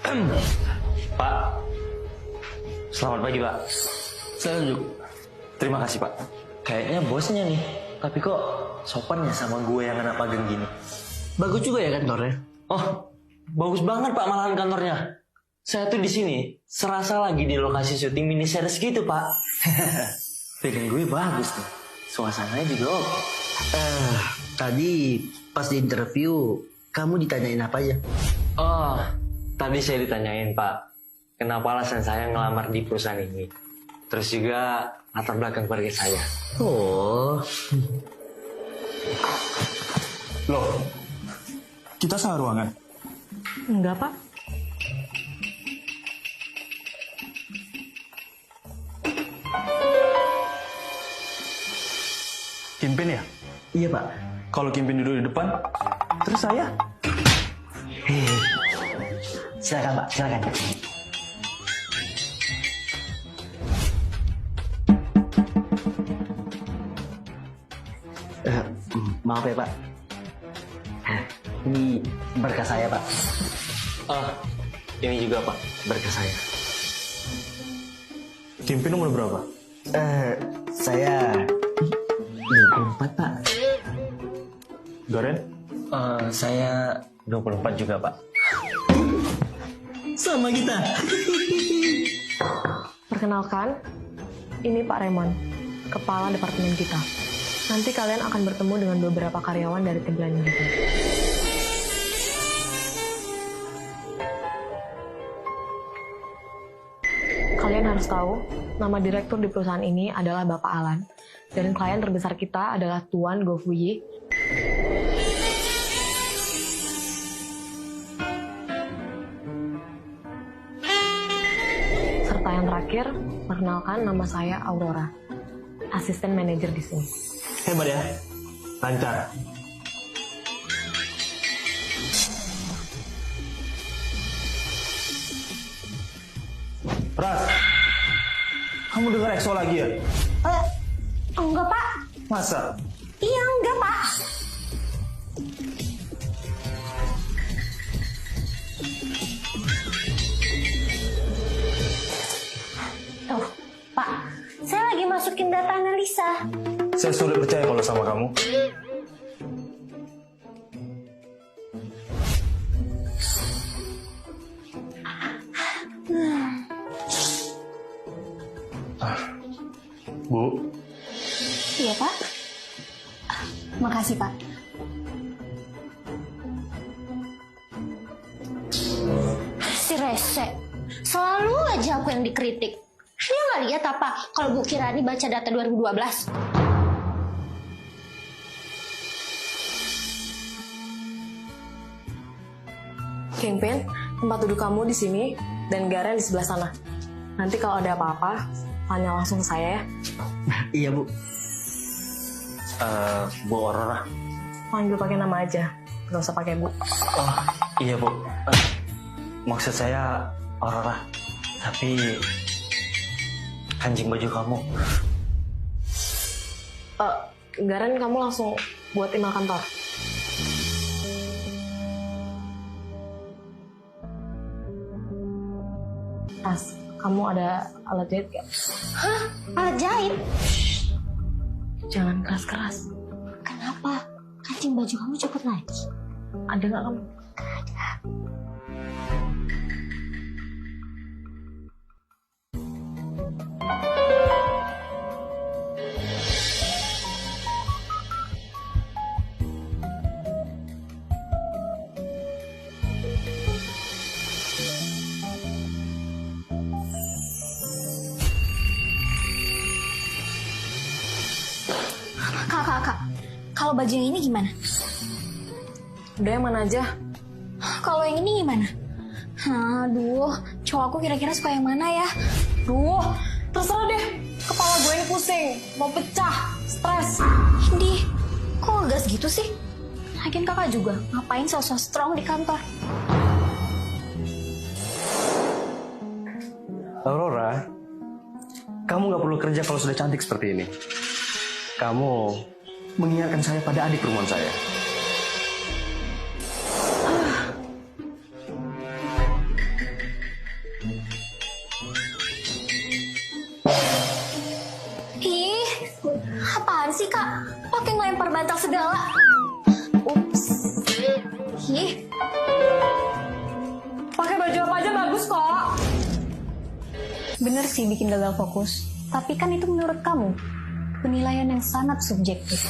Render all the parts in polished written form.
Pak, selamat pagi Pak. Saya lanjut. Terima kasih Pak. Kayaknya bosnya nih, tapi kok sopan ya sama gue yang anak magang gini. Bagus juga ya kantornya. Oh, bagus banget Pak malahan kantornya. Saya tuh di sini serasa lagi di lokasi syuting mini series gitu Pak. Feeling gue bagus tuh. Suasananya juga oke. Tadi pas di interview kamu ditanyain apa aja? Oh, tadi saya ditanyain Pak, kenapa alasan saya ngelamar di perusahaan ini. Terus juga latar belakang keluarga saya. Oh, Loh, kita salah ruangan. Enggak, Pak. Kimpin ya? iya Pak. Kalau Kimpin duduk di depan, terus saya? Silakan Pak, silakan. Maaf ya Pak. Ini berkas saya Pak. Oh, ini juga Pak, berkas saya. Kimpin umur berapa? Saya 24 Pak. Garen? Saya 24 juga Pak. Sama kita. Perkenalkan, ini Pak Raymond, kepala departemen kita. Nanti kalian akan bertemu dengan beberapa karyawan dari tim planning kita. Kalian harus tahu, nama direktur di perusahaan ini adalah Bapak Alan. Dan klien terbesar kita adalah Tuan Gofuyi. Serta yang terakhir, perkenalkan nama saya Aurora, asisten manajer di sini. Hebat ya? Lancar. Ras, kamu dengar EXO lagi ya? Enggak, Pak. Masa? Iya, enggak, Pak. Tuh, Pak. Saya lagi masukin data analisa. Saya sulit percaya kalau sama kamu. Bu, Iya, Pak. Makasih, Pak. Si Rese. Selalu aja aku yang dikritik. Dia nggak lihat apa kalau Bu Kirani baca data 2012? Kingpin, tempat duduk kamu di sini dan Garen di sebelah sana. Nanti kalau ada apa-apa, tanya langsung ke saya ya. Iya Bu. Bu Aurora. Panggil pakai nama aja, nggak usah pakai Bu. Oh, iya Bu. Maksud saya Aurora. Tapi kancing baju kamu. Garen, kamu langsung buat email kantor. Tas, kamu ada alat jahit gak? Hah? Alat jahit? Jangan keras-keras. Kenapa? Kancing baju kamu copot lagi. Ada nggak kamu? Kak. Kalau baju yang ini gimana? Udah yang mana aja? Kalau yang ini gimana? Aduh, cowok aku kira-kira suka yang mana ya? Duh, terserah deh. Kepala gue ini pusing, mau pecah, stres. Indi, kok ngegas gitu sih? Lagian kakak juga, ngapain sosok strong di kantor? Aurora, kamu nggak perlu kerja kalau sudah cantik seperti ini. Kamu mengingatkan saya pada adik perempuan saya. pakai ngelempar bantal segala. Ups. Ih, Pakai baju apa aja bagus kok. Bener sih bikin gagal fokus, tapi kan itu menurut kamu. Penilaian yang sangat subjektif.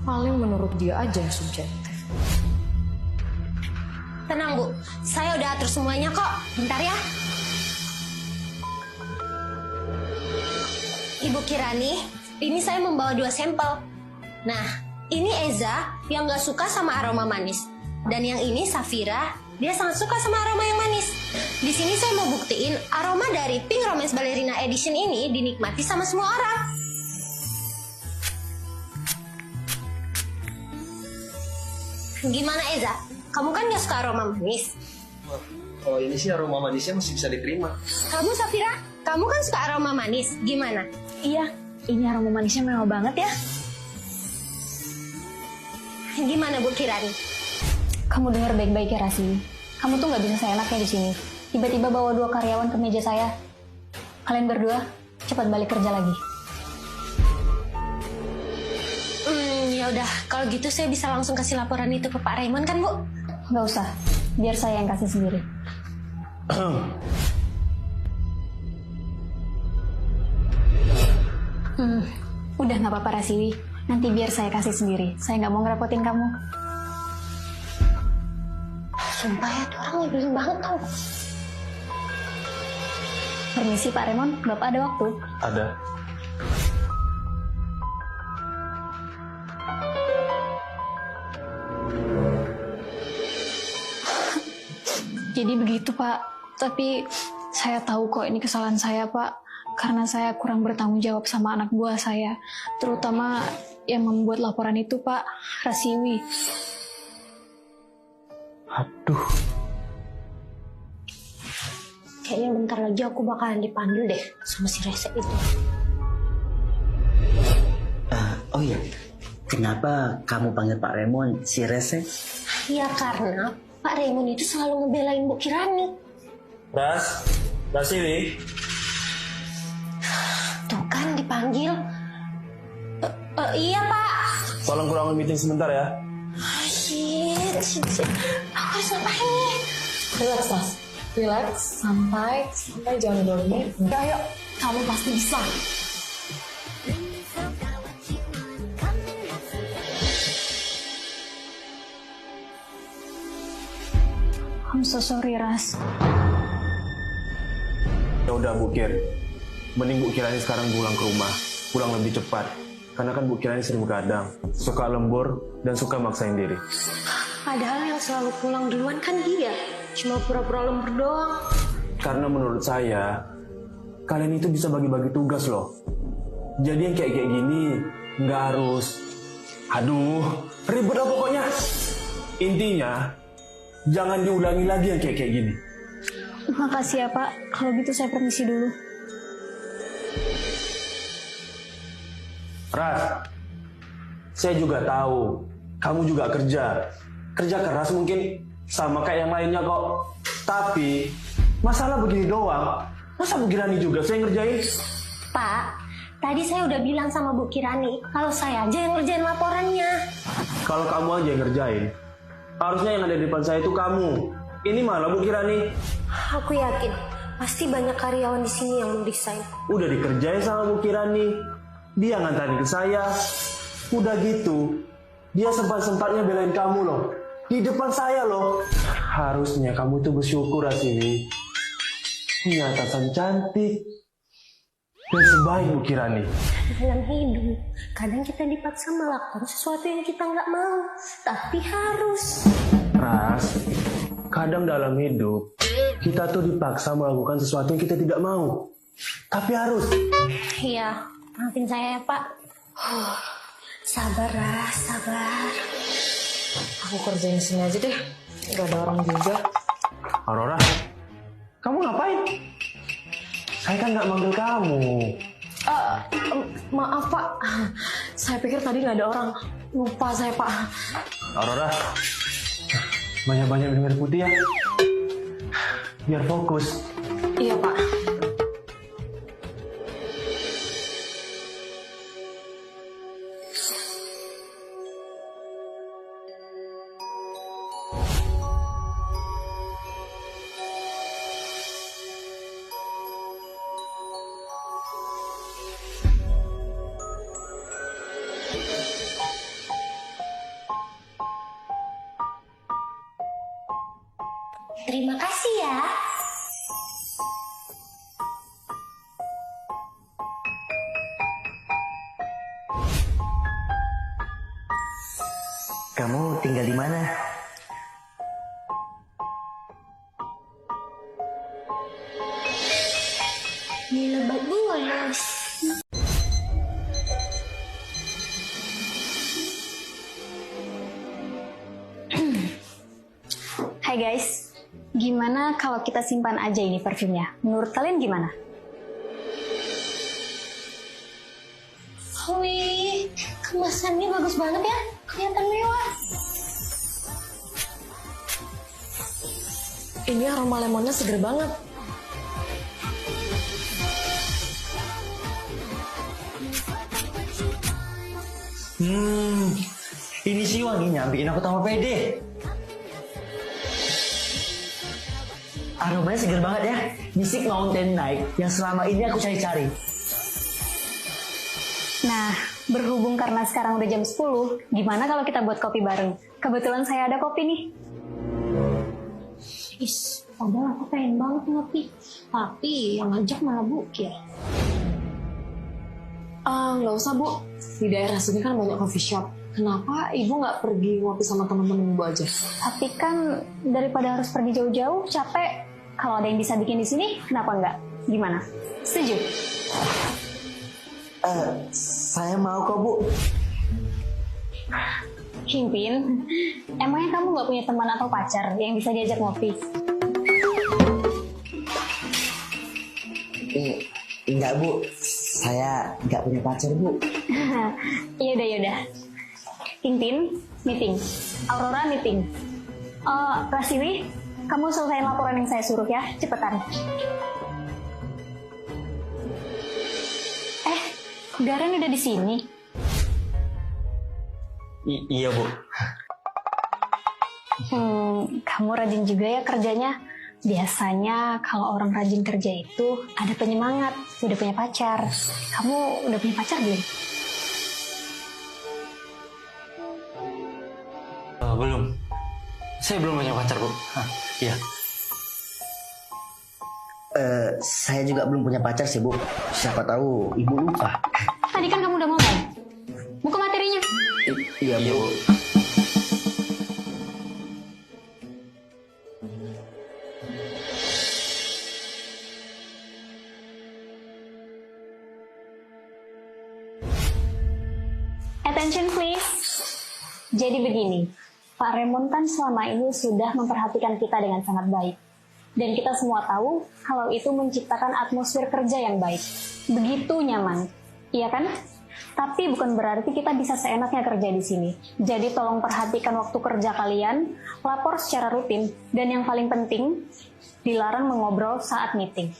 Paling menurut dia aja yang subjektif. tenang Bu, saya udah atur semuanya kok. Bentar ya. Ibu Kirani, ini saya membawa 2 sampel. Nah, ini Eza yang gak suka sama aroma manis. Dan yang ini Safira, dia sangat suka sama aroma yang manis. Di sini saya mau buktiin aroma dari Pink Romance Ballerina Edition ini dinikmati sama semua orang. Gimana Eza? Kamu kan gak suka aroma manis. Kalau ini sih aroma manisnya masih bisa diterima. Kamu Safira, kamu kan suka aroma manis. Gimana? Iya, ini aroma manisnya mewah banget ya. Gimana Bu Kirani? Kamu dengar baik-baik ya Rasi. Kamu tuh nggak bisa seenaknya di sini. Tiba-tiba bawa 2 karyawan ke meja saya. Kalian berdua cepat balik kerja lagi. Ya udah, kalau gitu saya bisa langsung kasih laporan itu ke Pak Raymond kan Bu? Nggak usah, biar saya yang kasih sendiri. Udah nggak apa-apa Rasiwi. Nanti biar saya kasih sendiri. Saya nggak mau ngerepotin kamu. Sumpah ya, tuh orang nyebelin banget tau. Permisi Pak Raymond, Bapak ada waktu? Ada. Jadi begitu Pak. Tapi saya tahu kok ini kesalahan saya Pak. Karena saya kurang bertanggung jawab sama anak buah saya. Terutama yang membuat laporan itu Pak, Rasiwi. Aduh. Kayaknya bentar lagi aku bakalan dipanggil deh sama si Rese itu. Oh iya, kenapa kamu panggil Pak Raymond si Rese? Ya karena Pak Raymond itu selalu ngebelain Bu Kirani. Rasiwi. Tuh kan dipanggil. Iya Pak. Tolong kurangin meeting sebentar ya. Shit. Aku harus ngapain nih? Relax, Mas. Relax, santai jangan dormi. Udah, ayo. Kamu pasti bisa. I'm so sorry Ras. Ya udah Bu Kir. Mending Bu Kirani sekarang pulang ke rumah. Pulang lebih cepat. Karena kan Bu Kirani sering begadang, suka lembur, dan suka maksain diri. Padahal yang selalu pulang duluan kan dia. Cuma pura-pura lembur doang. Karena menurut saya, kalian itu bisa bagi-bagi tugas loh. Jadi yang kayak gini, nggak harus. Aduh, ribet lah pokoknya. Intinya, jangan diulangi lagi yang kayak gini. Makasih ya Pak. Kalau gitu saya permisi dulu. Ras, saya juga tahu, kamu juga kerja keras mungkin sama kayak yang lainnya kok. Tapi masalah begini doang, masa Bu Kirani juga saya ngerjain? Pak, tadi saya udah bilang sama Bu Kirani kalau saya aja yang ngerjain laporannya. Kalau kamu aja yang ngerjain, harusnya yang ada di depan saya itu kamu. Ini malah Bu Kirani. Aku yakin pasti banyak karyawan di sini yang mendesain. Udah dikerjain sama Bu Kirani. Dia ngantarin ke saya. Udah gitu, dia sempat-sempatnya belain kamu loh. Di depan saya loh. Harusnya kamu tuh bersyukur Asiwi. Punya atasan cantik dan sebaik Bu Kirani. Dalam hidup, kadang kita dipaksa melakukan sesuatu yang kita nggak mau, tapi harus. Ras, kadang dalam hidup, kita tuh dipaksa melakukan sesuatu yang kita tidak mau. Tapi harus. Iya, maafin saya ya Pak. Sabar Ras, sabar. Aku kerjain sini aja deh. Gak ada orang juga. Aurora, kamu ngapain? Saya kan nggak manggil kamu. Maaf Pak. Saya pikir tadi gak ada orang. Lupa saya Pak. Aurora, banyak-banyak minum air putih ya. Biar fokus. Iya Pak. Terima kasih ya. Kamu tinggal di mana? Di Lebak Bulus. Hai guys, gimana kalau kita simpan aja ini parfumnya? Menurut kalian gimana? Wih, kemasannya bagus banget ya. Kelihatan mewah. Ini aroma lemonnya seger banget. Ini sih wanginya bikin aku tambah pede. Aromanya seger banget ya. Mystic Mountain Night yang selama ini aku cari-cari. Nah, berhubung karena sekarang udah jam 10, gimana kalau kita buat kopi bareng? Kebetulan saya ada kopi nih. Is, padahal aku pengen banget ngopi. Tapi yang ngajak malah Bukir. Nggak usah Bu, di daerah sini kan banyak coffee shop. Kenapa Ibu nggak pergi ngopi sama teman-teman Ibu aja? Tapi kan daripada harus pergi jauh-jauh, capek. Kalau ada yang bisa bikin di sini, kenapa enggak? Gimana? Setuju? Saya mau kok, Bu. Kimpin, emangnya kamu nggak punya teman atau pacar yang bisa diajak ngopi? Enggak, Bu. Saya nggak punya pacar, Bu. Yaudah. Kimpin, meeting. Aurora, meeting. Prasiwi, kamu selesaiin laporan yang saya suruh ya, cepetan. Garen udah di sini. Iya Bu. Kamu rajin juga ya kerjanya. Biasanya kalau orang rajin kerja itu ada penyemangat, udah punya pacar. Kamu udah punya pacar belum? Belum. Saya belum punya pacar Bu. Iya. Saya juga belum punya pacar sih, Bu. Siapa tahu Ibu lupa. Tadi kan kamu udah ngomong. Buka materinya. Iya, Bu. Attention please. Jadi begini, Pak Raymond kan selama ini sudah memperhatikan kita dengan sangat baik. Dan kita semua tahu kalau itu menciptakan atmosfer kerja yang baik. Begitu nyaman, iya kan? Tapi bukan berarti kita bisa seenaknya kerja di sini. Jadi tolong perhatikan waktu kerja kalian, lapor secara rutin, dan yang paling penting, dilarang mengobrol saat meeting.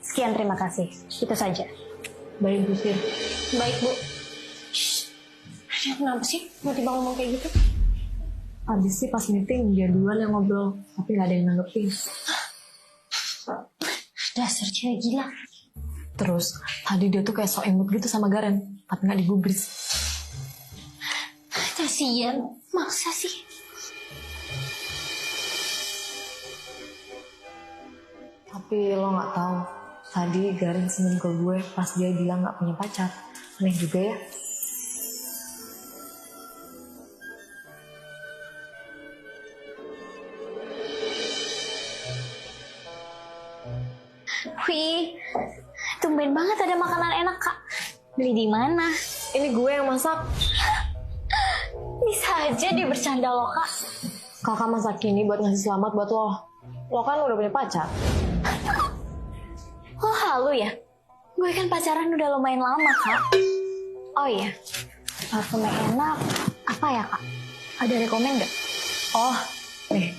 Sekian, terima kasih. Itu saja. Baik Bu Fir. Baik Bu. Aduh, kenapa sih tiba-tiba ngomong kayak gitu? Abis sih pas meeting dia duluan yang ngobrol, tapi nggak ada yang nanggepin. Dasar cewek gila. Terus tadi dia tuh kayak sok imut gitu sama Garen, tapi nggak digubris. Kasian, maksa sih. Tapi lo nggak tahu, tadi Garen senyum ke gue pas dia bilang nggak punya pacar. Aneh juga ya. Wih, tumben banget ada makanan enak, Kak. Beli di mana? Ini gue yang masak. Bisa aja dia bercanda loh, Kak. Kakak masak ini buat ngasih selamat buat lo. Lo kan udah punya pacar. Oh, halu ya? Gue kan pacaran udah lumayan lama, Kak. Oh iya, parfumnya enak. Apa ya, Kak? Ada rekomen nggak? Oh, nih.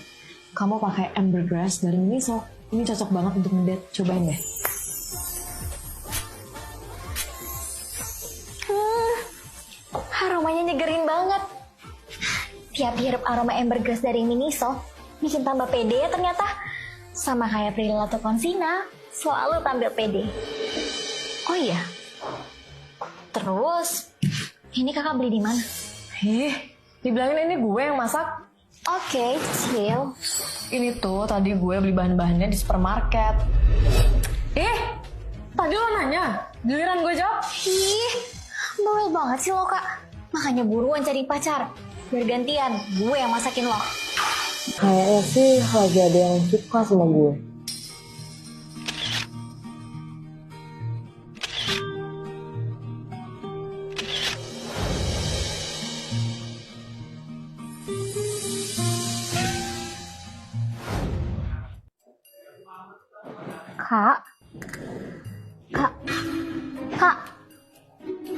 Kamu pakai Ambergris dari Miniso. Ini cocok banget untuk ngedate. Cobain deh. Aromanya nyegerin banget. Tiap hirup aroma Ambergris dari Miniso, bikin tambah pede ya ternyata. Sama kayak Prilly Latukonsina, selalu tampil pede. Oh iya. Terus, ini kakak beli di mana? Dibilangin ini gue yang masak. Oke, chill. Ini tuh tadi gue beli bahan-bahannya di supermarket. Tadi lo nanya, giliran gue jawab. Ih, bawel banget sih lo kak. Makanya buruan cari pacar. Biar gantian, gue yang masakin lo. Kayaknya sih lagi ada yang suka sama gue. Kak. Kak. Kak.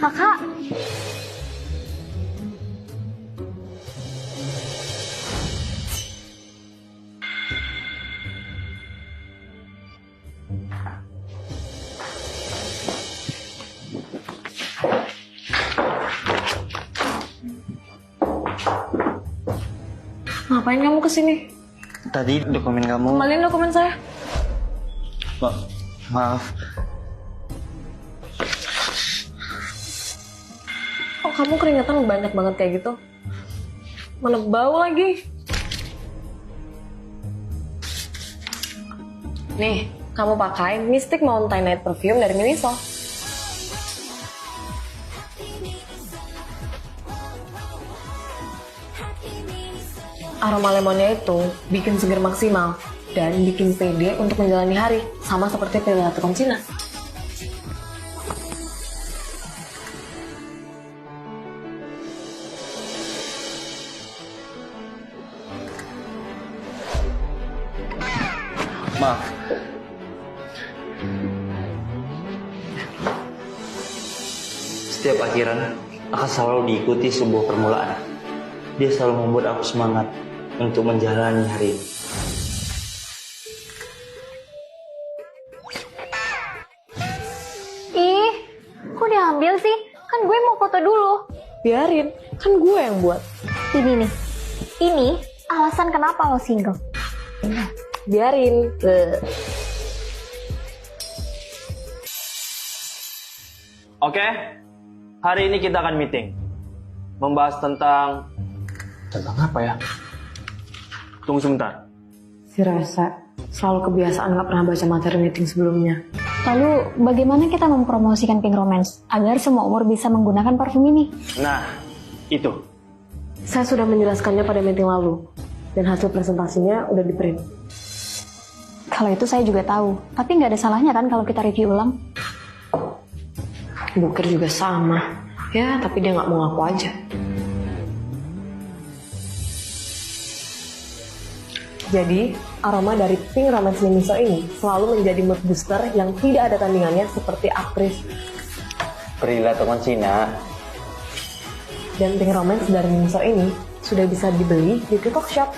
Kakak. Ngapain kamu kesini? Tadi dokumen kamu... Kembaliin dokumen saya. Maaf. Kok kamu keringetan banyak banget kayak gitu? Mana bau lagi? Nih, kamu pakai Mystic Mountain Night Perfume dari Miniso. Aroma lemonnya itu bikin seger maksimal dan bikin pede untuk menjalani hari, sama seperti Perlata Concina. Maaf. Setiap akhiran akan selalu diikuti sebuah permulaan. Dia selalu membuat aku semangat untuk menjalani hari ini. Ih, kok diambil sih? Kan gue mau foto dulu. Biarin, kan gue yang buat. Ini nih. Ini alasan kenapa lo single. Biarin. Oke, hari ini kita akan meeting. Membahas tentang apa ya? Tunggu sebentar. Si Rese selalu kebiasaan gak pernah baca materi meeting sebelumnya. Lalu bagaimana kita mempromosikan Pink Romance agar semua umur bisa menggunakan parfum ini? Nah, itu. Saya sudah menjelaskannya pada meeting lalu, dan hasil presentasinya udah di print. Kalau itu saya juga tahu, tapi nggak ada salahnya kan kalau kita review ulang? Bukir juga sama. Ya, tapi dia nggak mau ngaku aja. Jadi, aroma dari Pink Romance Miniso ini selalu menjadi mood booster yang tidak ada tandingannya seperti aktris. Perlata Concina. Dan Pink Romance dari Miniso ini sudah bisa dibeli di TikTok Shop.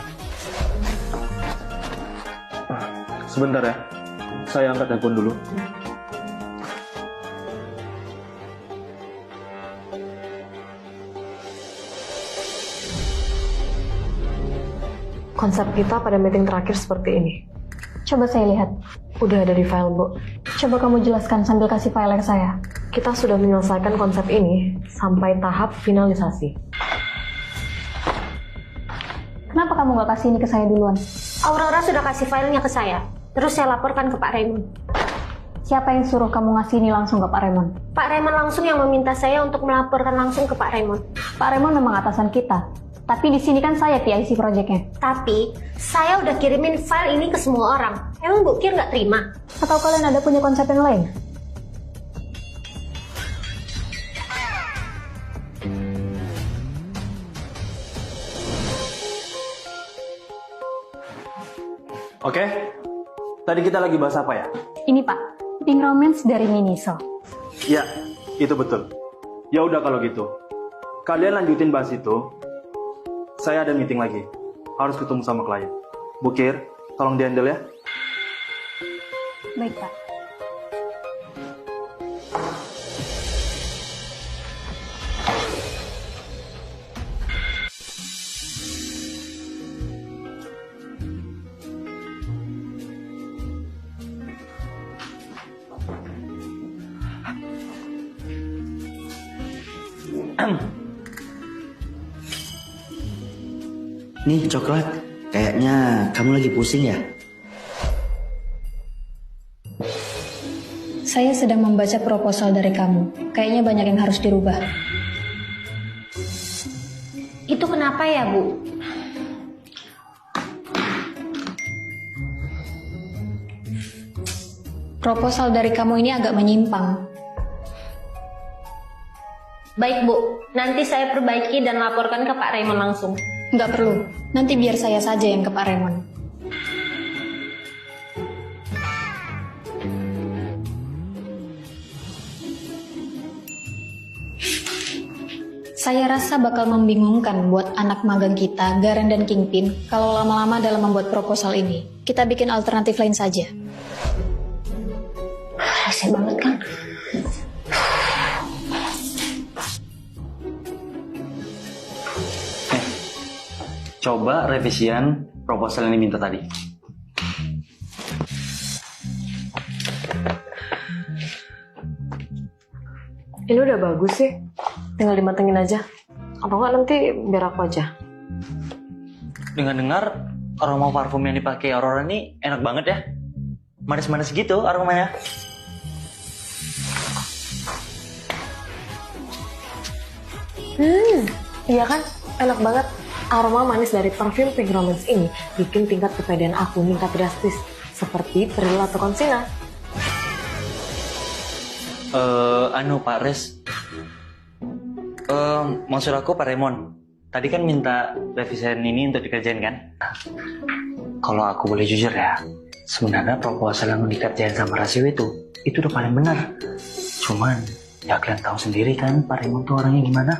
Sebentar ya. Saya angkat handphone dulu. Konsep kita pada meeting terakhir seperti ini. Coba saya lihat. Udah ada di file, Bu. Coba kamu jelaskan sambil kasih file ke saya. Kita sudah menyelesaikan konsep ini sampai tahap finalisasi. Kenapa kamu nggak kasih ini ke saya duluan? Aurora sudah kasih filenya ke saya. Terus saya laporkan ke Pak Raymond. Siapa yang suruh kamu ngasih ini langsung ke Pak Raymond? Pak Raymond langsung yang meminta saya untuk melaporkan langsung ke Pak Raymond. Pak Raymond memang atasan kita. Tapi di sini kan saya PIC project-nya. Tapi, saya udah kirimin file ini ke semua orang. Emang Bu Kir nggak terima? Atau kalian ada punya konsep yang lain? Oke. Tadi kita lagi bahas apa ya? Ini Pak, Pink Romance dari Miniso. Ya, itu betul. Ya udah kalau gitu. Kalian lanjutin bahas itu. Saya ada meeting lagi. Harus ketemu sama klien. Bukir, tolong di-handle ya. Baik Pak. Nih coklat. Kayaknya kamu lagi pusing ya? Saya sedang membaca proposal dari kamu. Kayaknya banyak yang harus dirubah. Itu kenapa ya, Bu? Proposal dari kamu ini agak menyimpang. Baik, Bu. Nanti saya perbaiki dan laporkan ke Pak Raymond langsung. Nggak perlu. Nanti biar saya saja yang ke Pak Raymond. Saya rasa bakal membingungkan buat anak magang kita, Garen dan Kingpin, kalau lama-lama dalam membuat proposal ini. Kita bikin alternatif lain saja. Rese banget kan? Coba revisian proposal yang diminta tadi. Ini udah bagus sih. Tinggal dimatengin aja. Atau enggak nanti biar aku aja. Dengar-dengar aroma parfum yang dipakai Aurora ini enak banget ya. Manis-manis gitu aromanya. Iya kan? Enak banget. Aroma manis dari parfum Pink Romance ini bikin tingkat kepedean aku meningkat drastis. Seperti Peril atau Konsina. Pak Res. Maksud aku Pak Raymond. Tadi kan minta revisian ini untuk dikerjain kan? Kalau aku boleh jujur ya, sebenarnya proposal yang dikerjain sama Rasio itu udah paling benar. Cuman, ya kalian tahu sendiri kan Pak Raymond tuh orangnya gimana?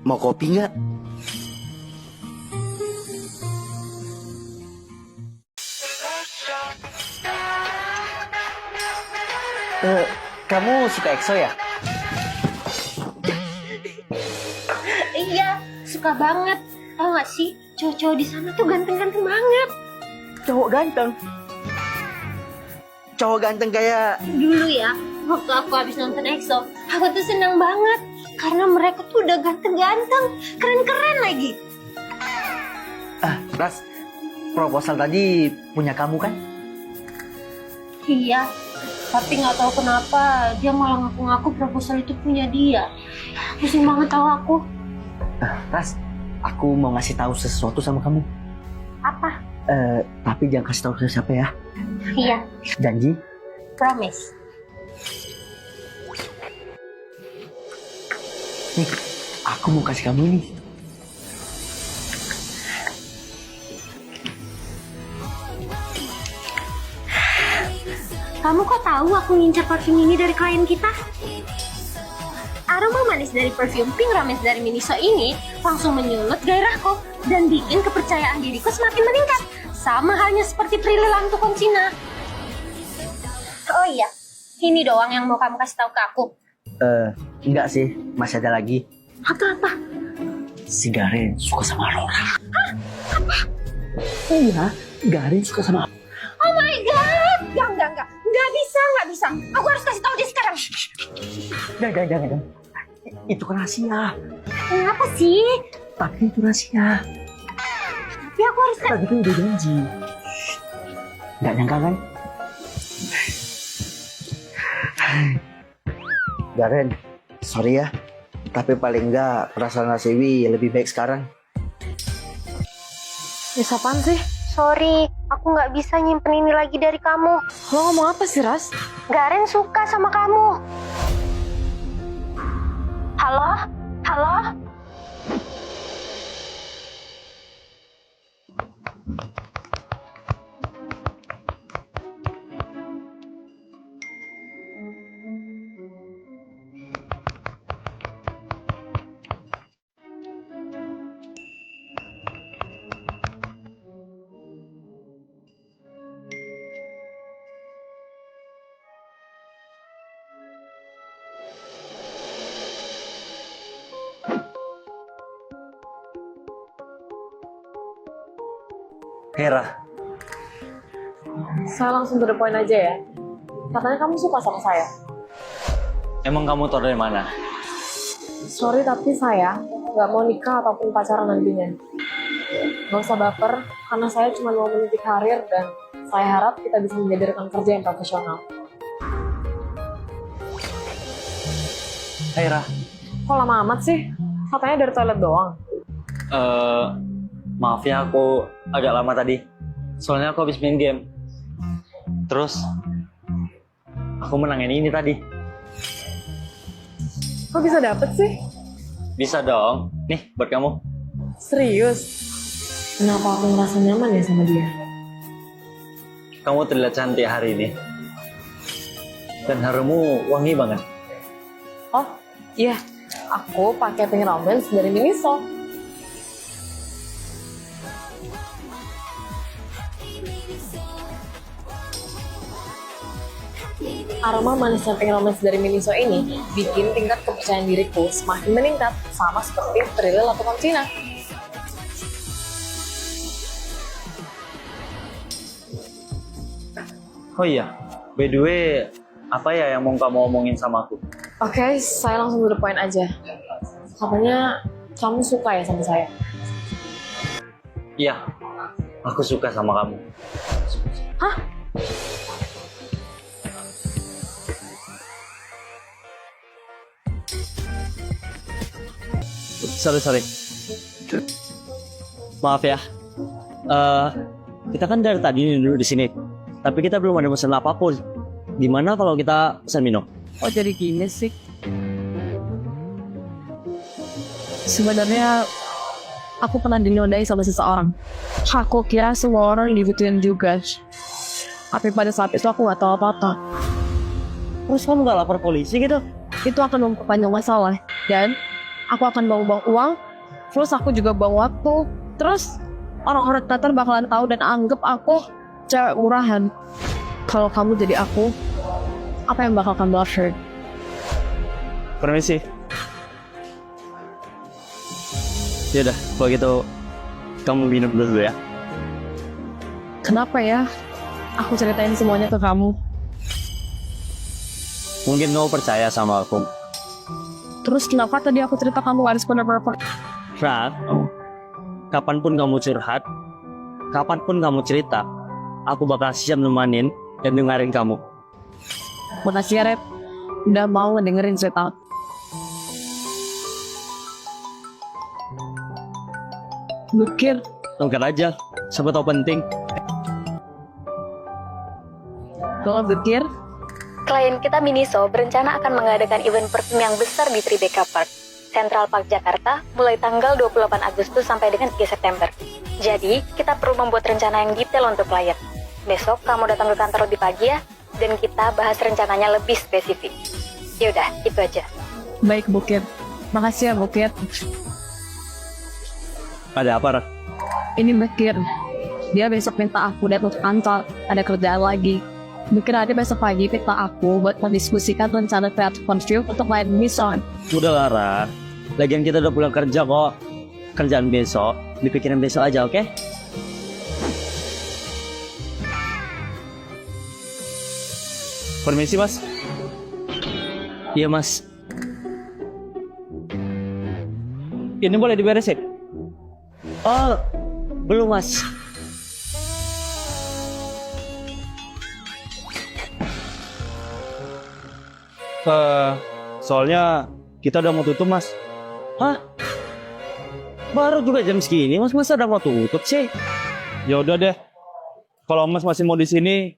Mau kopi nggak? Kamu suka EXO ya? Iya, suka banget. Tau gak sih, cowok-cowok di sana tuh ganteng-ganteng banget. Cowok ganteng. Cowok ganteng kayak... Dulu ya, waktu aku habis nonton EXO, aku tuh seneng banget. Karena mereka tuh udah ganteng-ganteng, keren-keren lagi. Ras, proposal tadi punya kamu kan? Iya, tapi nggak tahu kenapa dia malah ngaku-ngaku proposal itu punya dia. Pusing banget tahu aku. Ras, aku mau ngasih tahu sesuatu sama kamu. Apa? Tapi jangan kasih tahu ke siapa ya. Iya, Janji? promise. Nih, aku mau kasih kamu ini. Kamu kok tahu aku ngincar parfum ini dari klien kita? Aroma manis dari parfum Pink Romance dari Miniso ini langsung menyulut gairahku dan bikin kepercayaan diriku semakin meningkat. Sama halnya seperti Prilly Lantu Konsina. Oh iya, ini doang yang mau kamu kasih tahu ke aku. Enggak sih, masih ada lagi. Apa-apa? Si Garen suka sama Aurora. Hah? Apa? Iya, Garen suka sama... Oh my god! Enggak. Nggak bisa. Aku harus kasih tahu dia sekarang. Jangan. Itu kan rahasia. Kenapa sih? Tapi itu rahasia. Tapi aku harus... Tadi kan udah janji. Nggak nyangka kan? Garen, sorry ya. Tapi paling nggak perasaan Rasewi lebih baik sekarang. Ya apaan sih? Sorry, aku nggak bisa nyimpen ini lagi dari kamu. Lo ngomong apa sih, Ras? Garen suka sama kamu. Halo? Hera, Saya langsung to the point aja ya. Katanya kamu suka sama saya. emang kamu tahu dari mana? Sorry tapi saya nggak mau nikah ataupun pacaran nantinya. Nggak usah baper, karena saya cuma mau meniti karir dan saya harap kita bisa menjadi rekan kerja yang profesional. Hera, Kok lama amat sih? Katanya dari toilet doang. maaf ya aku agak lama tadi. Soalnya aku habis main game. Terus aku menangin ini tadi. Kok bisa dapet sih? Bisa dong. Nih buat kamu. Serius? Kenapa aku ngerasa nyaman ya sama dia? Kamu terlihat cantik hari ini. Dan harummu wangi banget. Oh, iya. Aku pakai Pink Romance dari Miniso. Aroma manisnya Pink Romance dari Miniso ini bikin tingkat kepercayaan diriku semakin meningkat, sama seperti Trilil atau Cina. Oh iya, by the way, apa ya yang mau kamu omongin sama aku? Oke, saya langsung to the point aja. Katanya kamu suka ya sama saya? Iya, aku suka sama kamu. Hah? Sorry. Maaf ya. Kita kan dari tadi duduk di sini, tapi kita belum ada pesan apapun. Gimana kalau kita pesan minum? Oh jadi gini sih. Sebenarnya aku pernah dinodai sama seseorang. Aku kira semua orang dibutuhin juga. Tapi pada saat itu aku gak tahu apa-apa. Terus kamu gak lapor polisi gitu? Itu akan memperpanjang masalah. Dan aku akan buang-buang uang. Terus aku juga buang waktu. Terus orang-orang Tatar bakalan tahu dan anggap aku cewek murahan. Kalau kamu jadi aku, apa yang bakal kamu lakukan? Permisi. Yaudah, kalau gitu kamu minum dulu ya. Kenapa ya? Aku ceritain semuanya ke kamu. Mungkin kamu percaya sama aku. Terus kenapa tadi aku cerita kamu harus bener-bener Rat, kapanpun kamu curhat, kapanpun kamu cerita, aku bakal siap nemanin dan dengerin kamu. Makasih ya, Rep. Udah mau ngedengerin cerita. Mikir, Tunggu aja, siapa tahu penting. kalau mikir, Klien kita Miniso berencana akan mengadakan event parfum yang besar di Tribeca Park, Central Park Jakarta, mulai tanggal 28 Agustus sampai dengan 3 September. Jadi, kita perlu membuat rencana yang detail untuk klien. Besok kamu datang ke kantor lebih pagi ya, dan kita bahas rencananya lebih spesifik. Yaudah, itu aja. baik Bukit. Makasih ya Bukit. Ada apa, Rat? Ini Bukit. Dia besok minta aku datang ke kantor, ada kerjaan lagi. Bukit ada besok pagi minta aku buat mendiskusikan rencana kreatif konflik untuk klien Miniso. Udah lah, Rat. Lagian kita udah pulang kerja kok. Kerjaan besok, dipikirin besok aja, oke? Permisi mas. Iya, Mas. Ini boleh diberesin? Oh, belum, Mas. Soalnya kita udah mau tutup mas. Hah? Baru juga jam segini, Mas. Masa udah mau tutup sih? Ya udah deh. Kalau mas masih mau di sini,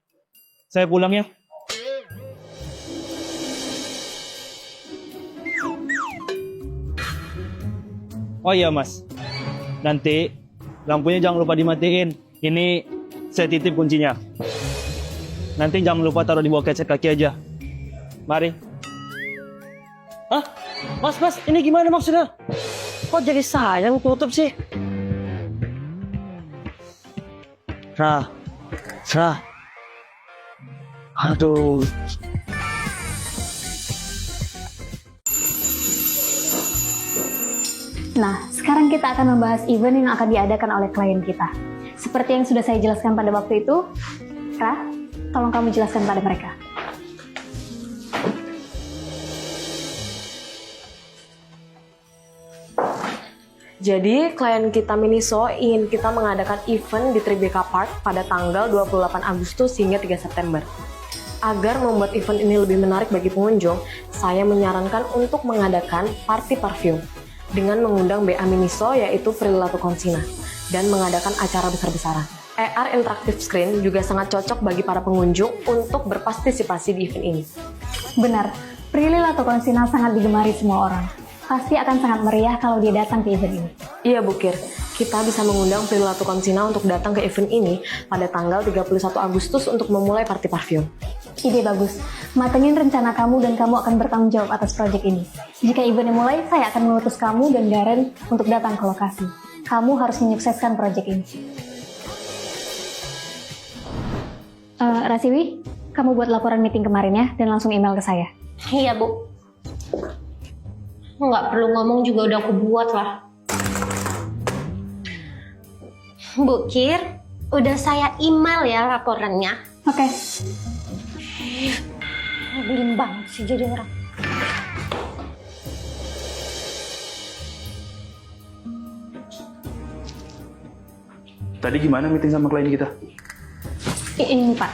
saya pulang ya. Oh iya mas, nanti lampunya jangan lupa dimatiin. Ini saya titip kuncinya. Nanti jangan lupa taruh di bawah keset kaki aja. Mari. Hah? Mas, ini gimana maksudnya? Kok jadi saya yang tutup sih? Rah. Aduh. Nah, sekarang kita akan membahas event yang akan diadakan oleh klien kita. Seperti yang sudah saya jelaskan pada waktu itu, Ra, tolong kamu jelaskan pada mereka. Jadi, klien kita Miniso ingin kita mengadakan event di Tribeca Park pada tanggal 28 Agustus hingga 3 September. Agar membuat event ini lebih menarik bagi pengunjung, saya menyarankan untuk mengadakan party parfum dengan mengundang BA Miniso yaitu Prilly Latukonsina dan mengadakan acara besar-besaran. AR Interactive Screen juga sangat cocok bagi para pengunjung untuk berpartisipasi di event ini. Benar, Prilly Latukonsina sangat digemari semua orang. Pasti akan sangat meriah kalau dia datang ke event ini. Iya Bukir, kita bisa mengundang Prilly Latukonsina untuk datang ke event ini pada tanggal 31 Agustus untuk memulai party parfum. Ide bagus. Matengin rencana kamu dan kamu akan bertanggung jawab atas proyek ini. Jika eventnya mulai, saya akan mengutus kamu dan Darren untuk datang ke lokasi. Kamu harus menyukseskan proyek ini. Rasiwi, kamu buat laporan meeting kemarin ya, dan langsung email ke saya. Iya, Bu. Nggak perlu ngomong juga udah aku buat lah. Bu Kir, udah saya email ya laporannya. Oke. Nyebelin banget sih jadi orang. Tadi gimana meeting sama klien kita? Ini Pak.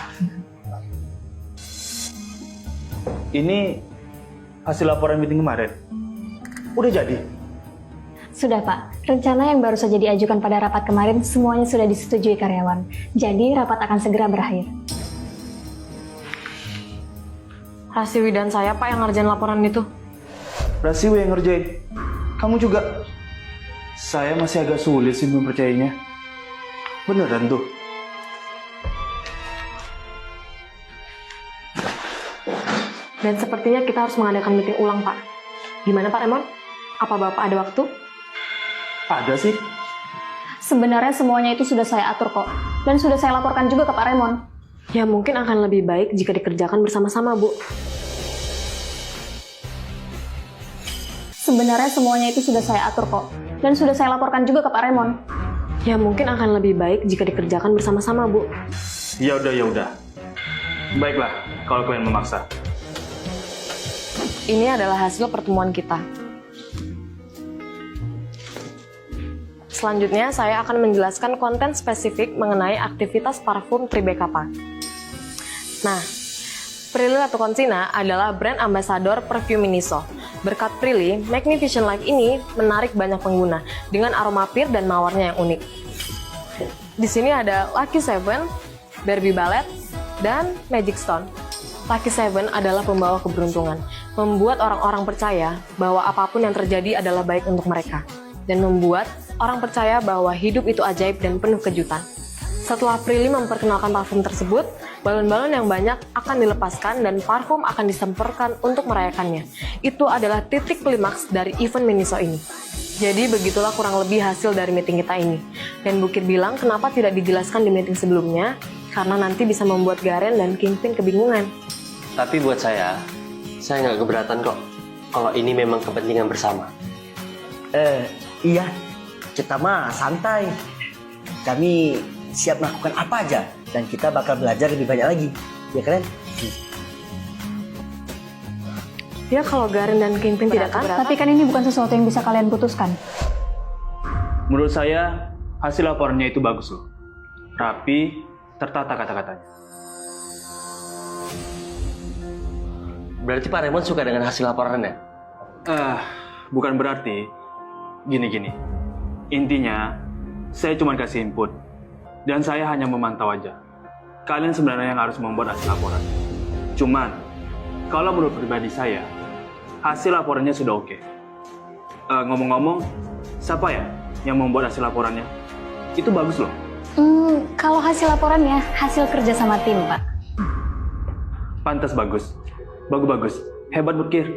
Ini hasil laporan meeting kemarin. Udah jadi? Sudah Pak, rencana yang baru saja diajukan pada rapat kemarin semuanya sudah disetujui karyawan. Jadi rapat akan segera berakhir. Rasiwi dan saya Pak yang ngerjain laporan itu. Rasiwi yang ngerjain. Kamu juga? Saya masih agak sulit sih mempercayainya. Beneran tuh? Dan sepertinya kita harus mengadakan meeting ulang Pak. Gimana Pak Remon? Apa Bapak ada waktu? Ada sih. Sebenarnya semuanya itu sudah saya atur kok. Dan sudah saya laporkan juga ke Pak Raymond. Ya mungkin akan lebih baik jika dikerjakan bersama-sama Bu. Sebenarnya semuanya itu sudah saya atur kok. Dan sudah saya laporkan juga ke Pak Raymond. Ya mungkin akan lebih baik jika dikerjakan bersama-sama Bu. Ya udah. Baiklah, kalau kalian memaksa. Ini adalah hasil pertemuan kita. Selanjutnya, saya akan menjelaskan konten spesifik mengenai aktivitas parfum Tribeca Park. Nah, Prilly Latukonsina adalah brand ambassador perfume Miniso. Berkat Prilly, Magnificent Life ini menarik banyak pengguna dengan aroma pir dan mawarnya yang unik. Di sini ada Lucky Seven, Barbie Ballet, dan Magic Stone. Lucky Seven adalah pembawa keberuntungan, membuat orang-orang percaya bahwa apapun yang terjadi adalah baik untuk mereka, dan membuat orang percaya bahwa hidup itu ajaib dan penuh kejutan. Setelah Prilly memperkenalkan parfum tersebut, balon-balon yang banyak akan dilepaskan dan parfum akan disemprotkan untuk merayakannya. Itu adalah titik klimaks dari event Miniso ini. Jadi begitulah kurang lebih hasil dari meeting kita ini. Dan Bukir bilang kenapa tidak dijelaskan di meeting sebelumnya, karena nanti bisa membuat Garen dan Kingpin kebingungan. Tapi buat saya nggak keberatan kok kalau ini memang kepentingan bersama. Iya, kita mah santai. Kami siap melakukan apa aja dan kita bakal belajar lebih banyak lagi. Ya keren? Ya kalau Garen dan Kingpin tidak keberatan. Tapi kan ini bukan sesuatu yang bisa kalian putuskan. Menurut saya, hasil laporannya itu bagus loh. Rapi, tertata kata-katanya. Berarti Pak Raymond suka dengan hasil laporannya? Bukan berarti. Gini. Intinya, saya cuma kasih input. Dan saya hanya memantau aja. Kalian sebenarnya yang harus membuat hasil laporan. Cuman, kalau menurut pribadi saya, hasil laporannya sudah oke. Ngomong-ngomong, siapa ya yang membuat hasil laporannya? Itu bagus loh. Kalau hasil laporannya, hasil kerja sama tim, Pak. Pantas bagus. Bagus. Hebat Bukir.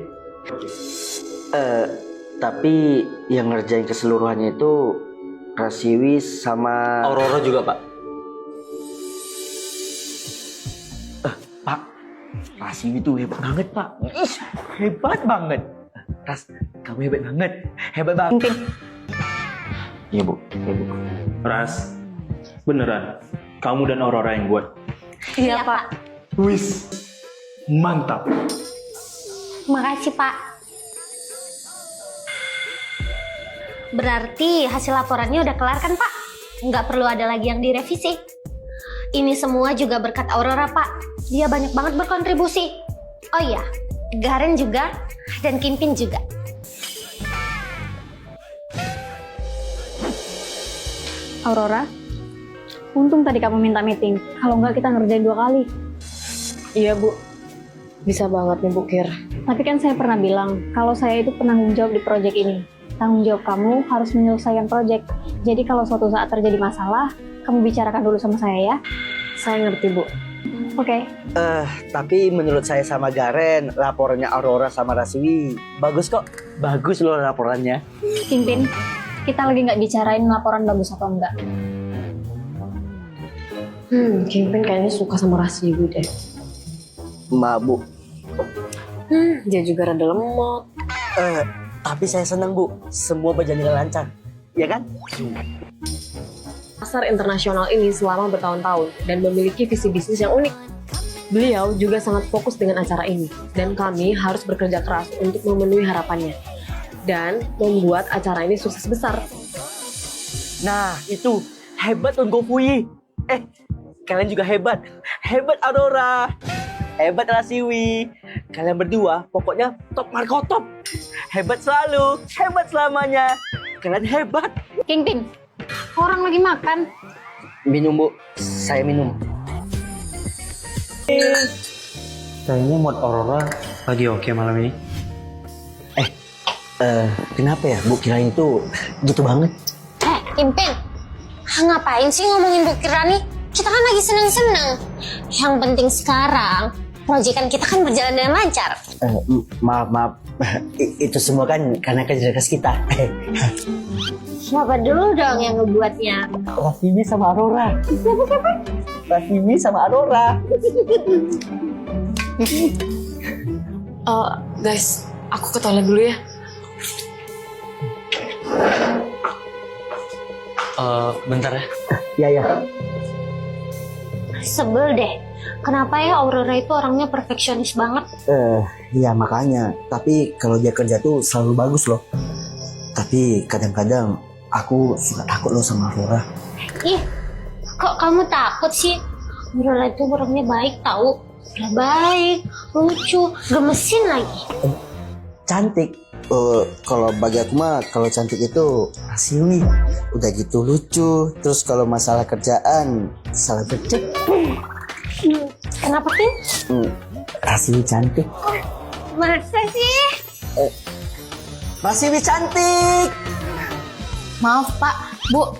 Tapi yang ngerjain keseluruhannya itu Rasiwi sama Aurora juga, Pak. Pak, Rasiwi itu hebat banget, Pak. Hebat banget. Ras, kamu hebat banget. Hebat banget. Iya Bu. Ras, Beneran, kamu dan Aurora yang buat. Iya, Pak. Wis, mantap. Makasih, Pak. Berarti hasil laporannya udah kelar kan, Pak? Nggak perlu ada lagi yang direvisi. Ini semua juga berkat Aurora, Pak. Dia banyak banget berkontribusi. Oh iya, Garen juga, dan Kimpin juga. Aurora, untung tadi kamu minta meeting. Kalau nggak kita ngerjain 2 kali. Iya, Bu. Bisa banget nih, Bu Kir. Tapi kan saya pernah bilang, kalau saya itu penanggung jawab di proyek ini. Tanggung jawab kamu harus menyelesaikan proyek. Jadi kalau suatu saat terjadi masalah, kamu bicarakan dulu sama saya ya. Saya ngerti, Bu. Oke. Tapi menurut saya sama Garen, laporannya Aurora sama Rasiwi bagus kok. Bagus loh laporannya. Kimpin, kita lagi nggak bicarain laporan bagus atau enggak. Kimpin kayaknya suka sama Rasiwi deh. Bu. Dia juga rada lemot. Tapi saya senang Bu, semua berjalan dengan lancar. Ya kan? Pasar internasional ini selama bertahun-tahun dan memiliki visi bisnis yang unik. Beliau juga sangat fokus dengan acara ini dan kami harus bekerja keras untuk memenuhi harapannya dan membuat acara ini sukses besar. Nah, itu hebat Unggo Fui. Kalian juga hebat. Hebat Aurora. Hebat Rasiwi. Kalian berdua pokoknya top Marco top. Hebat selalu, hebat selamanya. Kalian hebat. Kimpin, orang lagi makan. Minum Bu, saya minum. Kayaknya mood Aurora lagi oke malam ini. Kenapa ya Bu kirain itu gitu banget? Kimpin, ngapain sih ngomongin Bu Kirani? Kita kan lagi seneng-seneng. Yang penting sekarang, proyekan kita kan berjalan dengan lancar. Maaf. Itu semua kan karena kerja keras kita. Siapa dulu dong yang ngebuatnya? Rasiwi sama Aurora. Siapa? Rasiwi sama Aurora. Guys, aku ke toilet dulu ya. Bentar ya. Ya. Sebel deh. Kenapa ya Aurora itu orangnya perfeksionis banget? Ya makanya. Tapi kalau dia kerja tuh selalu bagus loh. Tapi kadang-kadang aku suka takut loh sama Aurora. Ih, kok kamu takut sih? Aurora itu orangnya baik tahu. Dia baik, lucu, gemesin lagi. Cantik. Kalau bagi aku mah kalau cantik itu Rasiwi. Udah gitu lucu. Terus kalau masalah kerjaan salah becek. Kenapa Kim? Rasiwi cantik. Masa sih? Rasiwi cantik. Maaf Pak, Bu,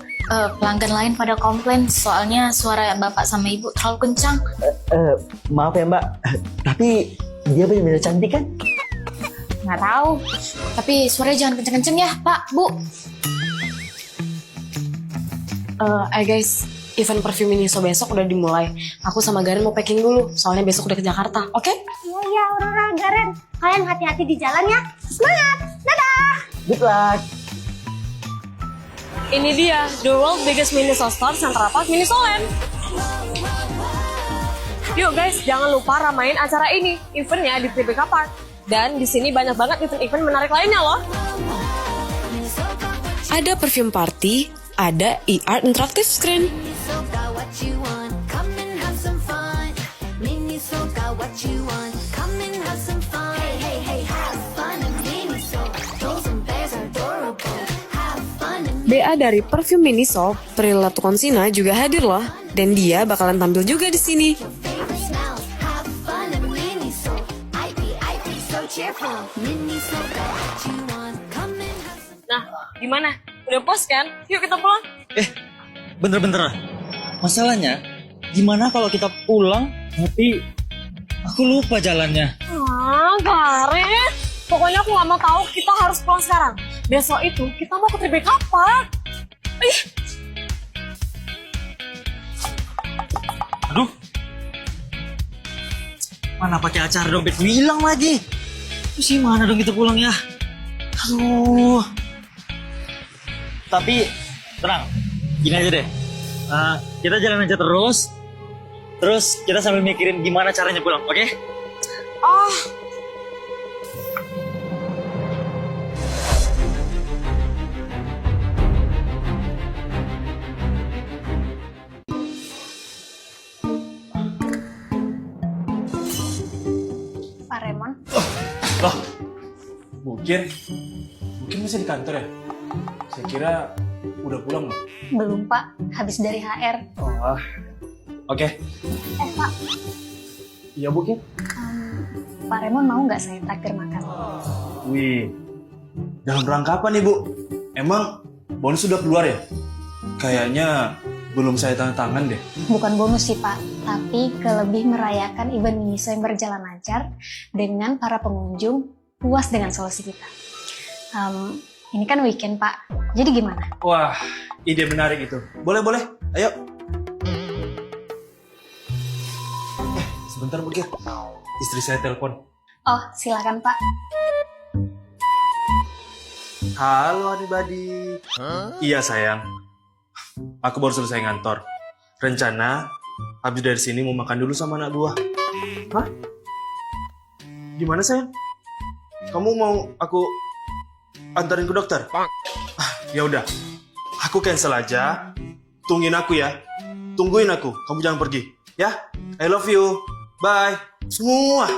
pelanggan lain pada komplain soalnya suara bapak sama ibu terlalu kencang. Maaf ya Mbak, tapi dia benar-benar cantik kan? Nggak tahu, tapi suaranya jangan kenceng-kenceng ya Pak, Bu. Guys, event perfume Miniso besok udah dimulai. Aku sama Garen mau packing dulu, soalnya besok udah ke Jakarta, oke? Iya, Aurora, Garen. Kalian hati-hati di jalan ya. Semangat! Dadah! Good luck. Ini dia, the world biggest Miniso store Central Park Minisoland. Yuk guys, jangan lupa ramain acara ini. Eventnya di Tribeca Park. Dan di sini banyak banget event-event menarik lainnya loh. Ada perfume party, ada e-art interactive screen. BA dari Perfume Miniso, Prilla Tukonsina juga hadir loh, dan dia bakalan tampil juga di sini. Nah, gimana? Udah puas kan? Yuk kita pulang. Bener-bener. Masalahnya, gimana kalau kita pulang tapi aku lupa jalannya? Garen. Pokoknya aku gak mau tahu, kita harus pulang sekarang. Besok itu kita mau ke Tribeca Park. Aduh. Mana pakai acara dompetku hilang lagi. Terus gimana dong kita pulang ya? Aduh. Tapi tenang, gini aja deh. Kita jalan aja terus. Terus kita sambil mikirin gimana caranya pulang, oke? Pak Raymond, Loh, mungkin masih di kantor ya? Saya kira udah pulang loh. belum Pak, habis dari HR. Oh, oke. Pak, Iya mungkin. Pak Raymond mau nggak saya traktir makan? Wih, dalam rangka apa nih Bu? Emang bonus sudah keluar ya? Kayaknya belum saya tanda tangan deh. Bukan bonus sih Pak, tapi lebih merayakan event Miniso yang berjalan lancar dengan para pengunjung puas dengan solusi kita. Ini kan weekend Pak, jadi gimana? Wah, ide menarik itu. Boleh, ayo. Sebentar mungkin. Istri saya telepon. Oh, silakan Pak. Halo adik-adik. Iya sayang. Aku baru selesai ngantor. Rencana habis dari sini mau makan dulu sama anak buah. Hah? Gimana sayang? Kamu mau aku antarin ke dokter? Ya udah. Aku cancel aja. Tungguin aku ya. Tungguin aku. Kamu jangan pergi. Ya? I love you. Bye. Semua.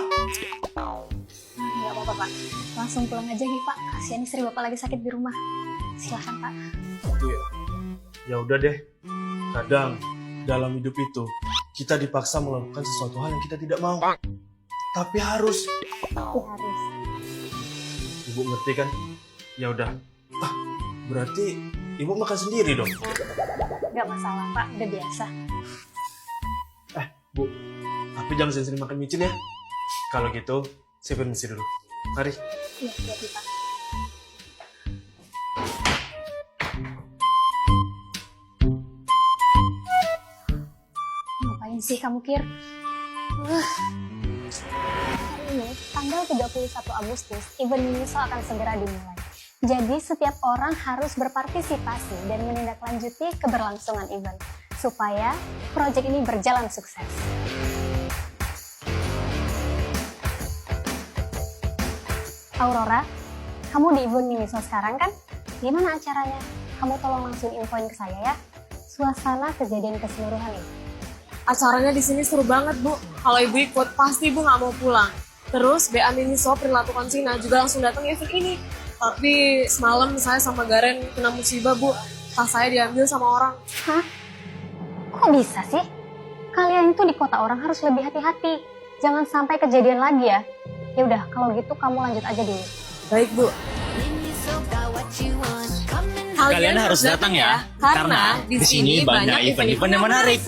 Nggak apa-apa Pak, langsung pulang aja nih Pak. Kasihan istri Bapak lagi sakit di rumah. Silakan Pak. Gitu ya. Ya udah deh. Kadang dalam hidup itu kita dipaksa melakukan sesuatu hal yang kita tidak mau. Tapi harus. Harus. Ibu ngerti kan? Ya udah. Berarti ibu makan sendiri dong. Nggak masalah Pak, udah biasa. Bu, tapi jangan sering-sering makan micin ya. Kalau gitu, saya permisi dulu. Mari. Iya, jadi Pak. Ngapain sih kamu, Kir? Hari ini, tanggal 31 Agustus, event Miniso akan segera dimulai. Jadi, setiap orang harus berpartisipasi dan menindaklanjuti keberlangsungan event, supaya proyek ini berjalan sukses. Aurora, kamu di event Miniso sekarang kan? Gimana acaranya? Kamu tolong langsung infoin ke saya ya. Suasana kejadian keseluruhan ini. Acaranya di sini seru banget, Bu. Kalau Ibu ikut, pasti Ibu nggak mau pulang. Terus, BA Miniso Perilaku Konsina juga langsung datang event ini. Tapi semalam saya sama Garen kena musibah, Bu. Tas saya diambil sama orang. Hah? Kok bisa sih? Kalian itu di kota orang harus lebih hati-hati. Jangan sampai kejadian lagi ya. Ya udah, kalau gitu kamu lanjut aja dulu. Baik, Bu. Kalian harus datang ya, karena di sini banyak event-event yang menarik.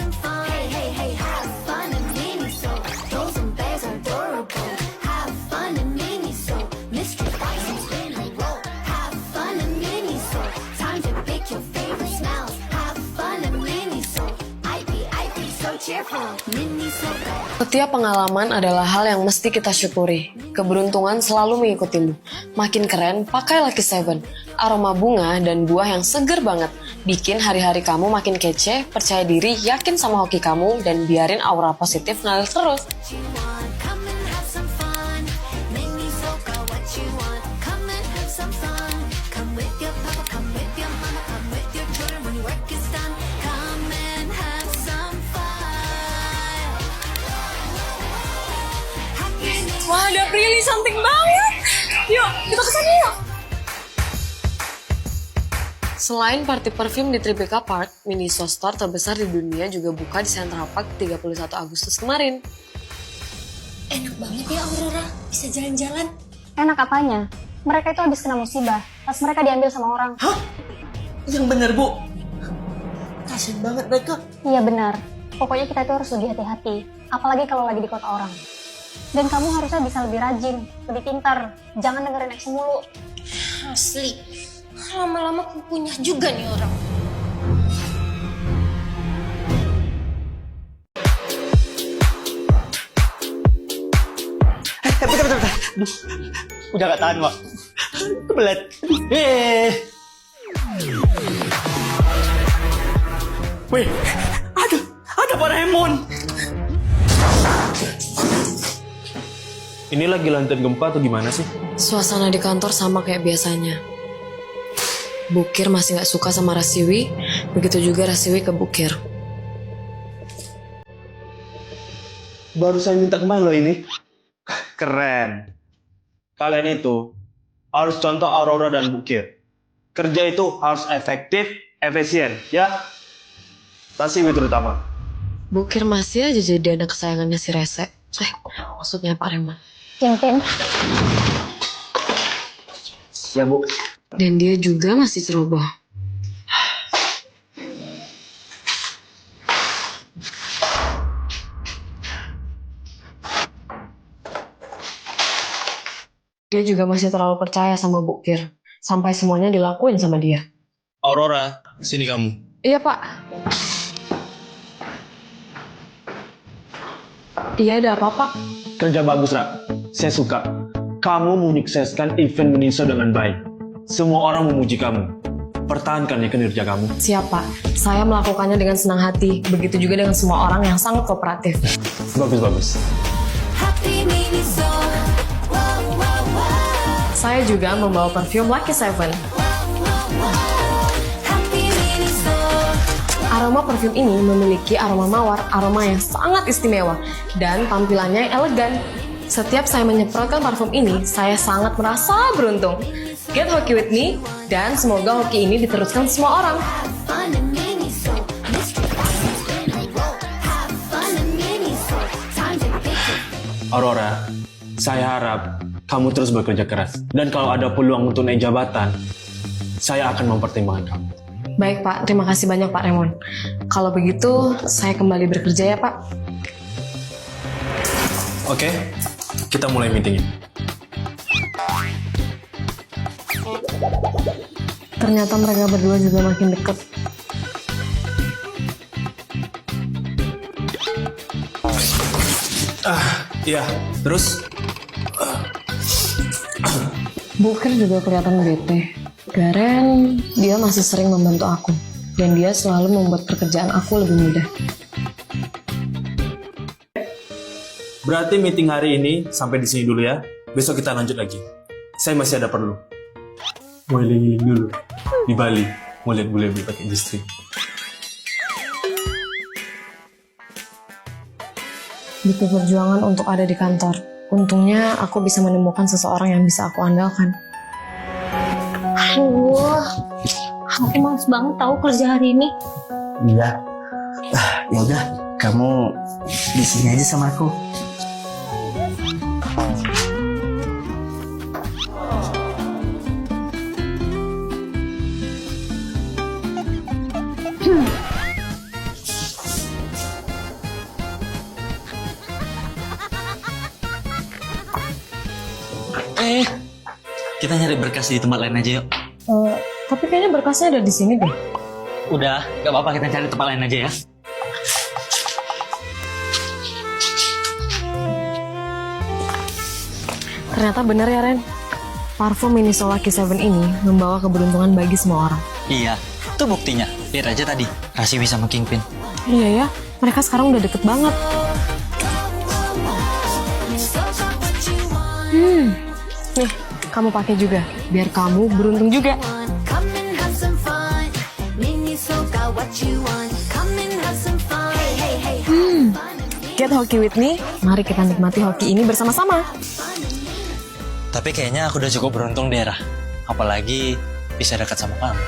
Setiap pengalaman adalah hal yang mesti kita syukuri. Keberuntungan selalu mengikutimu. Makin keren, pakai Lucky Seven. Aroma bunga dan buah yang seger banget. Bikin hari-hari kamu makin kece, percaya diri, yakin sama hoki kamu, dan biarin aura positif ngalir terus. Wah, ada Prilly cantik banget. Yuk, kita kesana yuk. Selain party perfume di Tribeca Park, Miniso Store terbesar di dunia juga buka di Central Park 31 Agustus kemarin. Enak banget ya Aurora, bisa jalan-jalan. Enak apanya? Mereka itu habis kena musibah. Tas mereka diambil sama orang. Hah? Yang bener, Bu. Kasian banget mereka. Iya benar. Pokoknya kita itu harus lebih hati-hati. Apalagi kalau lagi di kota orang. Dan kamu harusnya bisa lebih rajin, lebih pintar. Jangan dengerin ex mulu. Asli, lama-lama kupunya juga nih orang. Bentar. Duh, udah gak tahan, Wak. Kebelet. Wih, ada Pak Raymond. Ini lagi lantai gempa atau gimana sih? Suasana di kantor sama kayak biasanya. Bukir masih nggak suka sama Rasiwi, begitu juga Rasiwi ke Bukir. Baru saya minta kembali loh ini. Keren. Kalian itu harus contoh Aurora dan Bukir. Kerja itu harus efektif, efisien, ya. Rasiwi terutama. Bukir masih aja jadi anak kesayangannya si Rese. Maksudnya Pak Reman. Kintin. Ya Bu. Dan dia juga masih ceroboh. Dia juga masih terlalu percaya sama Bukir. Sampai semuanya dilakuin sama dia. Aurora, sini kamu. Iya, Pak. Iya, ada apa, Pak? Kerja bagus, Ra. Saya suka. Kamu menyukseskan event Miniso dengan baik. Semua orang memuji kamu. Pertahankan ya kinerja kamu. Siap, Pak. Saya melakukannya dengan senang hati. Begitu juga dengan semua orang yang sangat kooperatif. Bagus. Saya juga membawa parfum Lucky Seven. Aroma parfum ini memiliki aroma mawar, aroma yang sangat istimewa, dan tampilannya yang elegan. Setiap saya menyemprotkan parfum ini, saya sangat merasa beruntung. Get hoki with me, dan semoga hoki ini diteruskan semua orang. Aurora, saya harap kamu terus bekerja keras. Dan kalau ada peluang untuk naik jabatan, saya akan mempertimbangkan kamu. Baik, Pak. Terima kasih banyak, Pak Raymond. Kalau begitu, saya kembali bekerja ya, Pak. Oke, kita mulai meetingnya. Ternyata mereka berdua juga makin dekat. Iya, terus? Bukir juga kelihatan bete. Garen, dia masih sering membantu aku. Dan dia selalu membuat pekerjaan aku lebih mudah. Berarti meeting hari ini sampai di sini dulu ya. Besok kita lanjut lagi. Saya masih ada perlu. Mau healing dulu. Di Bali. Mau lihat bule-bule pakai industri. Butuh perjuangan untuk ada di kantor. Untungnya aku bisa menemukan seseorang yang bisa aku andalkan. Aku males banget tahu kerja hari ini. Iya. Ya udah, kamu di sini aja sama aku. Kita nyari berkas di tempat lain aja yuk. Tapi kayaknya berkasnya ada di sini deh. Udah, gak apa-apa kita cari tempat lain aja ya. Ternyata bener ya, Ren. Parfum Miniso Lucky Seven ini membawa keberuntungan bagi semua orang. Iya, itu buktinya. Lihat aja tadi, Rasiwi sama Kingpin. Iya ya, mereka sekarang udah deket banget. Nih, kamu pakai juga, biar kamu beruntung juga. Get hoki with me, mari kita nikmati hoki ini bersama-sama. Tapi kayaknya aku udah cukup beruntung deh, Rah. Apalagi bisa dekat sama kamu.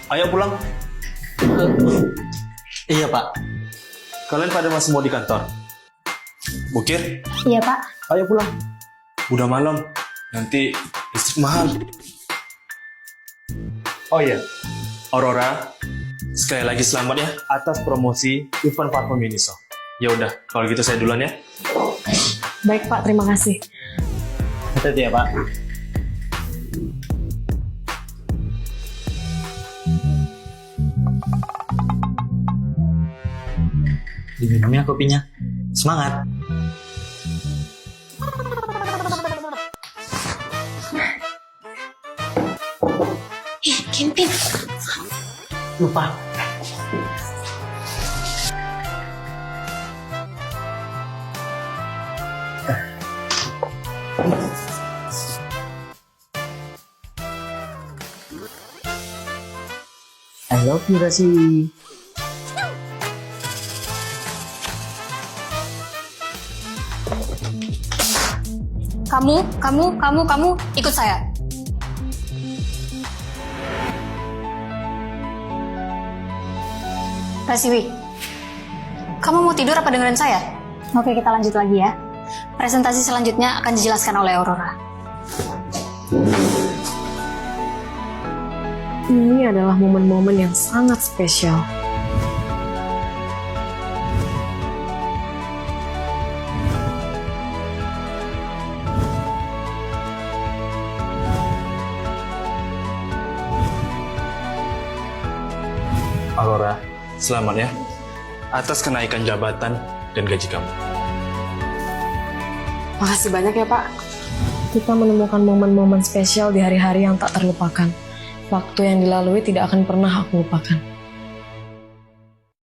Ayo pulang. Iya, Pak. Kalian pada masih mau di kantor? Bukir? Iya, Pak. Ayo pulang. Udah malam. Nanti listrik mahal. Oh iya, Aurora, sekali lagi selamat ya atas promosi event parfum Miniso. Ya udah, kalau gitu saya duluan ya. Baik, Pak, terima kasih. Hati-hati ya, Pak. Diminumnya kopinya. Semangat. Kintin. Lupa. I love you, Rasiwi. Kamu ikut saya. Rasiwi, kamu mau tidur apa dengerin saya? Oke, kita lanjut lagi ya. Presentasi selanjutnya akan dijelaskan oleh Aurora. Ini adalah momen-momen yang sangat spesial. Aurora, selamat ya atas kenaikan jabatan dan gaji kamu. Makasih banyak ya Pak. Kita menemukan momen-momen spesial di hari-hari yang tak terlupakan. Waktu yang dilalui tidak akan pernah aku lupakan.